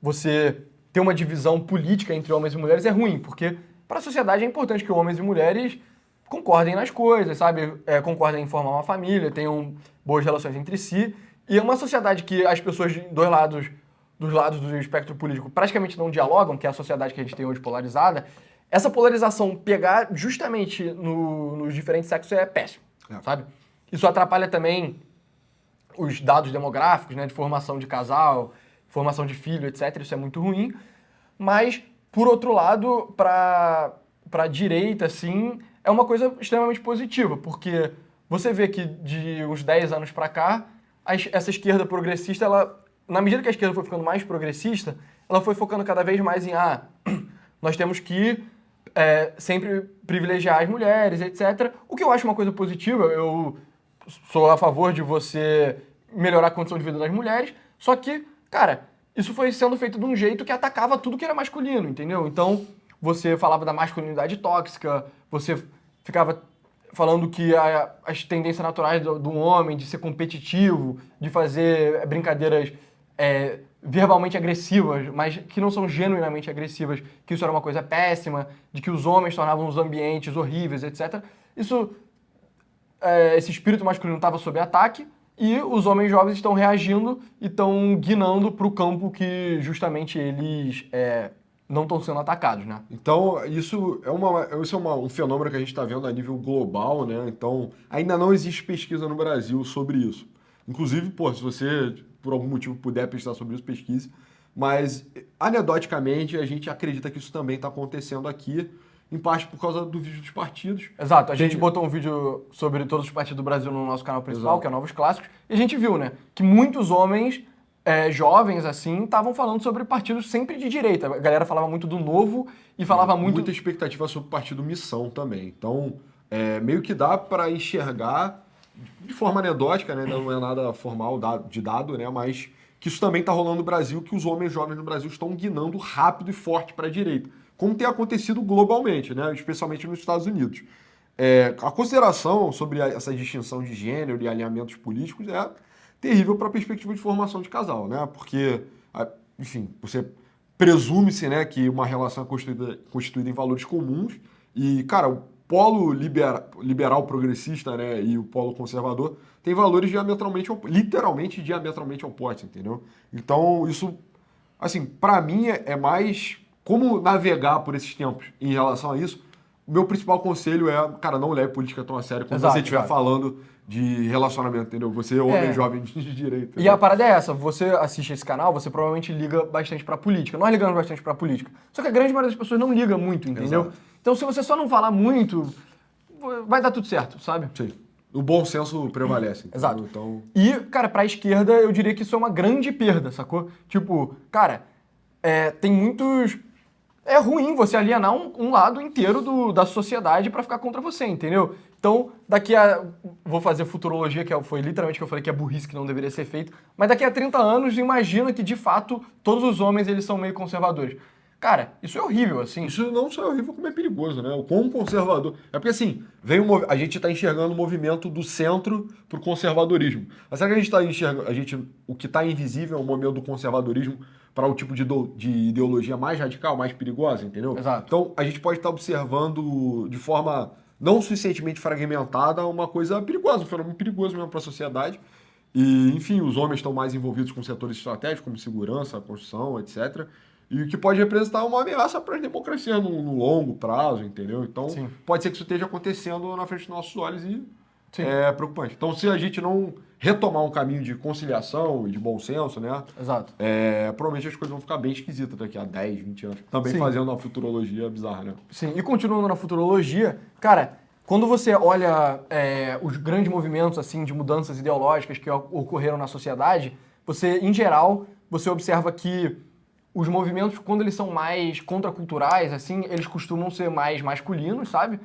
Speaker 1: Você ter uma divisão política entre homens e mulheres é ruim, porque para a sociedade é importante que homens e mulheres concordem nas coisas, sabe? Concordem em formar uma família, tenham boas relações entre si. E é uma sociedade que as pessoas dos lados do espectro político praticamente não dialogam, que é a sociedade que a gente tem hoje polarizada. Essa polarização pegar justamente nos diferentes sexos é péssimo, sabe? Isso atrapalha também os dados demográficos, né, de formação de casal, formação de filho, etc. Isso é muito ruim. Mas, por outro lado, para a direita, assim, é uma coisa extremamente positiva, porque você vê que de uns 10 anos para cá, essa esquerda progressista, na medida que a esquerda foi ficando mais progressista, ela foi focando cada vez mais em nós temos que sempre privilegiar as mulheres, etc. O que eu acho uma coisa positiva, eu sou a favor de você melhorar a condição de vida das mulheres, só que, cara, isso foi sendo feito de um jeito que atacava tudo que era masculino, entendeu? Então, você falava da masculinidade tóxica, você ficava falando que as tendências naturais do homem de ser competitivo, de fazer brincadeiras verbalmente agressivas, mas que não são genuinamente agressivas, que isso era uma coisa péssima, de que os homens tornavam os ambientes horríveis, etc. Esse espírito masculino estava sob ataque e os homens jovens estão reagindo e estão guinando para o campo que justamente eles não estão sendo atacados, né?
Speaker 2: Então, isso é um fenômeno que a gente está vendo a nível global, né? Então, ainda não existe pesquisa no Brasil sobre isso. Inclusive, se você, por algum motivo, puder pesquisar sobre isso, pesquise. Mas, anedoticamente, a gente acredita que isso também está acontecendo aqui, em parte por causa do vídeo dos partidos.
Speaker 1: Exato, a gente botou um vídeo sobre todos os partidos do Brasil no nosso canal principal,
Speaker 2: Exato.
Speaker 1: que é Novos Clássicos, e a gente viu, né, que muitos homens jovens, assim, estavam falando sobre partidos sempre de direita. A galera falava muito do Novo e falava
Speaker 2: Muita expectativa sobre o partido Missão também. Então, meio que dá para enxergar de forma anedótica, né? Não é nada formal de dado, né? Mas que isso também está rolando no Brasil, que os homens jovens no Brasil estão guinando rápido e forte para a direita, como tem acontecido globalmente, né? Especialmente nos Estados Unidos. A consideração sobre essa distinção de gênero e alinhamentos políticos é terrível para a perspectiva de formação de casal, né? Porque, enfim, você presume-se, né, que uma relação é constituída em valores comuns e, cara, o polo liberal progressista, né, e o polo conservador tem valores literalmente diametralmente opostos, entendeu? Então, isso, assim, para mim é mais como navegar por esses tempos em relação a isso. O meu principal conselho é, cara, não leve política tão a sério quando você estiver falando de relacionamento, entendeu? Você é homem jovem de direita.
Speaker 1: E a parada é essa, você assiste esse canal, você provavelmente liga bastante pra política. Nós ligamos bastante pra política. Só que a grande maioria das pessoas não liga muito, entendeu?
Speaker 2: Exato.
Speaker 1: Então se você só não falar muito, vai dar tudo certo, sabe?
Speaker 2: Sim. O bom senso prevalece. Entendeu?
Speaker 1: Exato.
Speaker 2: Então...
Speaker 1: E, cara, pra esquerda eu diria que isso é uma grande perda, sacou? Tipo, cara, tem muitos... É ruim você alienar um lado inteiro da sociedade pra ficar contra você, entendeu? Então, vou fazer futurologia, que foi literalmente o que eu falei que é burrice, que não deveria ser feito, mas daqui a 30 anos, imagina que, de fato, todos os homens, eles são meio conservadores. Cara, isso é horrível, assim.
Speaker 2: Isso não só é horrível, como é perigoso, né? O quão conservador... É porque, assim, a gente está enxergando o movimento do centro pro conservadorismo. Mas será que a gente está enxergando... O que está invisível é o movimento do conservadorismo para o tipo de ideologia mais radical, mais perigosa, entendeu?
Speaker 1: Exato.
Speaker 2: Então, a gente pode estar observando de forma não suficientemente fragmentada uma coisa perigosa, um fenômeno perigoso mesmo para a sociedade. E, enfim, os homens estão mais envolvidos com setores estratégicos, como segurança, construção, etc., e o que pode representar uma ameaça para as democracias no longo prazo, entendeu? Então,
Speaker 1: Sim.
Speaker 2: pode ser que isso esteja acontecendo na frente dos nossos olhos e é preocupante. Então, se a gente não retomar um caminho de conciliação e de bom senso, né?
Speaker 1: Exato.
Speaker 2: Provavelmente as coisas vão ficar bem esquisitas daqui a 10, 20 anos. Também
Speaker 1: Sim.
Speaker 2: fazendo uma futurologia bizarra, né?
Speaker 1: Sim, e continuando na futurologia, cara, quando você olha os grandes movimentos assim de mudanças ideológicas que ocorreram na sociedade, você, em geral, você observa que os movimentos, quando eles são mais contraculturais, assim, eles costumam ser mais masculinos, sabe?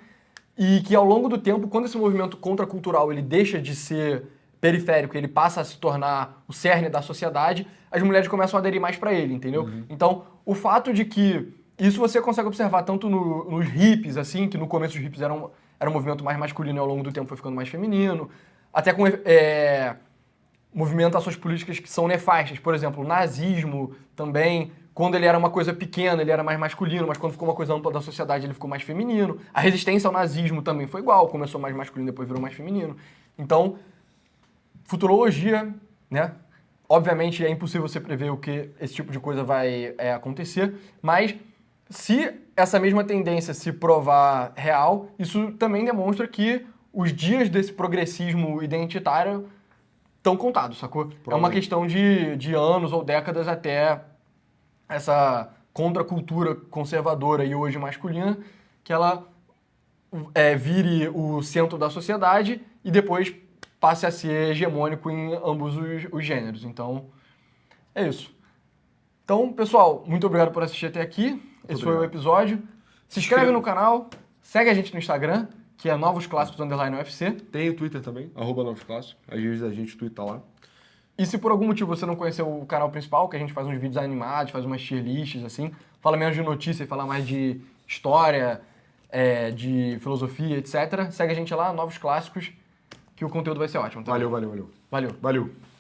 Speaker 1: E que ao longo do tempo, quando esse movimento contracultural ele deixa de ser periférico, ele passa a se tornar o cerne da sociedade, as mulheres começam a aderir mais para ele, entendeu? Então, o fato de que isso você consegue observar tanto nos hippies, assim, que no começo os hippies era um movimento mais masculino e ao longo do tempo foi ficando mais feminino, até com movimentações políticas que são nefastas. Por exemplo, o nazismo também, quando ele era uma coisa pequena, ele era mais masculino, mas quando ficou uma coisa ampla da sociedade, ele ficou mais feminino. A resistência ao nazismo também foi igual, começou mais masculino, depois virou mais feminino. Então, futurologia, né? Obviamente é impossível você prever o que esse tipo de coisa vai acontecer, mas se essa mesma tendência se provar real, isso também demonstra que os dias desse progressismo identitário estão contados, sacou? É uma questão de anos ou décadas até essa contracultura conservadora e hoje masculina, que ela vire o centro da sociedade e depois passe a ser hegemônico em ambos os gêneros. Então, é isso. Então, pessoal, muito obrigado por assistir até aqui. Esse foi o episódio. Se inscreve no canal, segue a gente no Instagram, que é Novos Clássicos _UFC.
Speaker 2: Tem o Twitter também, @novosclássicos. Às vezes a gente twitta lá.
Speaker 1: E se por algum motivo você não conheceu o canal principal, que a gente faz uns vídeos animados, faz umas tier lists, assim, fala menos de notícia e fala mais de história, de filosofia, etc. Segue a gente lá, Novos Clássicos, que o conteúdo vai ser ótimo. Tá?
Speaker 2: Valeu.
Speaker 1: Valeu.
Speaker 2: Valeu.